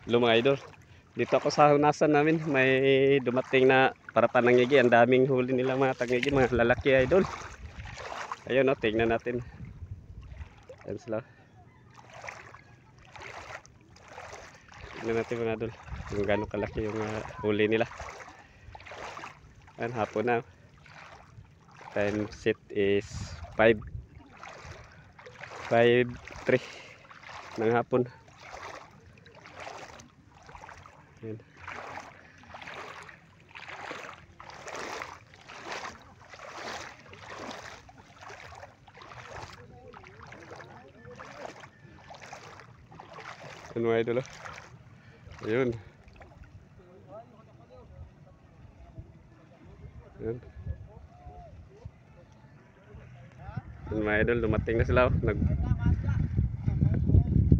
Mga idol. Dito ako sa hunasan namin, may dumating na para panangigi. Ang daming huli nila mga tangigi, mga lalaki idol. Ayun o, tingnan natin. Ayan sila. Tingnan natin mga idol, kung gaano kalaki yung huli nila. Ayan, hapon na. Time set is 5:03 ng hapon. Ayan. Ano mga idol? Ayun. Ayun. Ayun mga idol, dumating na sila.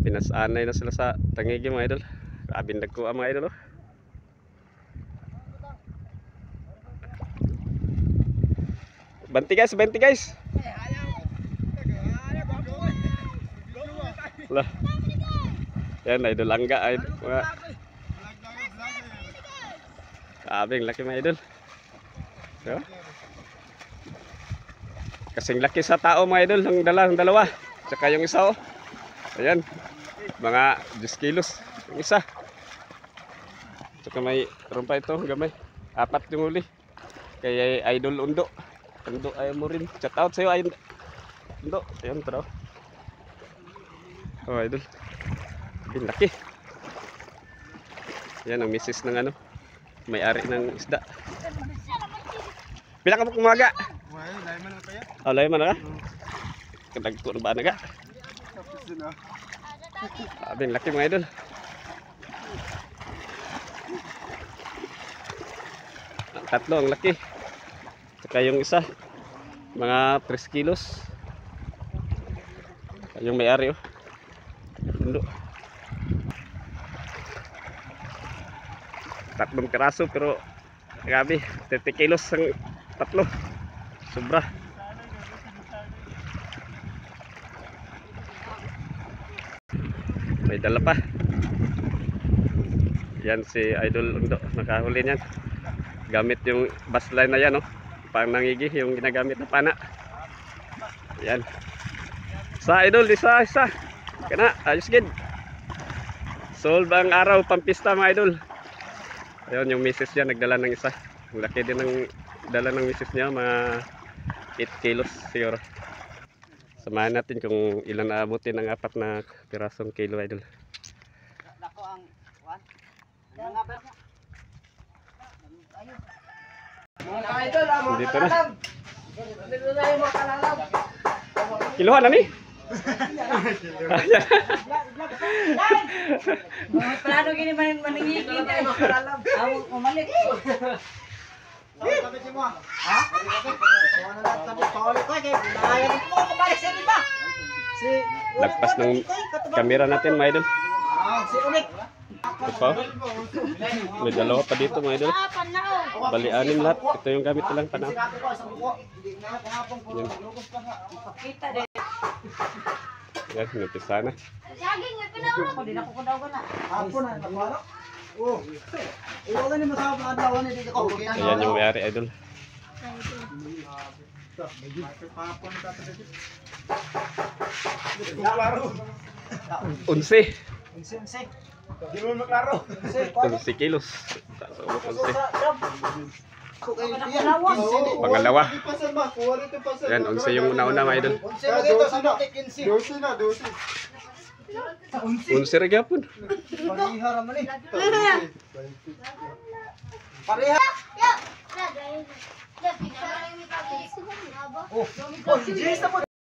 Pinasanay na sila sa tangigi mga idol. Grabe nagkuha mga idol. Banti guys. Lah. Yan idol langga idol. Grabe laki mga idol. So, kasing laki sa tao mga idol, ang dalawa. Tsaka yung isa oh. Ayan. Mga 10 kilos yung isa. Tsaka may rumpa ito, gamay. 4 yung huli. Kaya idol Undo. Undo ayaw mo rin. Shout out sa'yo idol Undo. Ayan tara. Oh idol. Bin laki. Yan ang misis ng ano, may-ari ng isda. Pila ka po kumaga? Layman na kaya? Oh, layman na ka? Kadagko na ba na ka? Bin laki mga idol. Ang tatlo ang laki. Saka yung isa mga 3 kilos. Yung may-ari oh. Undo. 3 piraso pero grabe 30 kilos ang tatlo, sobra. May dala pa yan si idol Undo, nakahuli niyan gamit yung bassline na yan oh, pang nangigi yung ginagamit na pana. Yan sa idol, isa kana ayos gid, solve ang araw pampista mga idol. Ayun yung misis niya nagdala ng isa. Ang laki din ng dala ng misis niya, mga 8 kilos siguro. Samahan natin kung ilan naabutin ng 4 na pirasong kilo idol. Dako ang 1. Mga idol, dito na. Kiluhan na ni? Plano gini maningigi kay makalalam. Aw umalit. Kapit mo. Ha? Wala na tabi paulit ko kay ayaw mo kumalik sa iba. Si Lagpas ng kamera natin mga idol. si Unik. Ito pa. May dalawa pa dito mga idol. Bali 6 lahat. Ito yung gamit nilang panaw. Yan. Kita din. Yan, napisa na. Saging nga pinawa ko din ako kudaw na. Hapon na napalo. Oh. Iwagan ni masama ang adlaw ni dito ko. Ayan yung may-ari idol. Hapon ka ta dito. 11. 11. Di mo maklaro. 11 kilos. Sa ubos 11. Pangalawa. Pangalawa. Yan, 11 yung una-una mga idol. 12 na. 11 rin yapon. Pariha raman ni. Pariha. Oh, si Jess na po.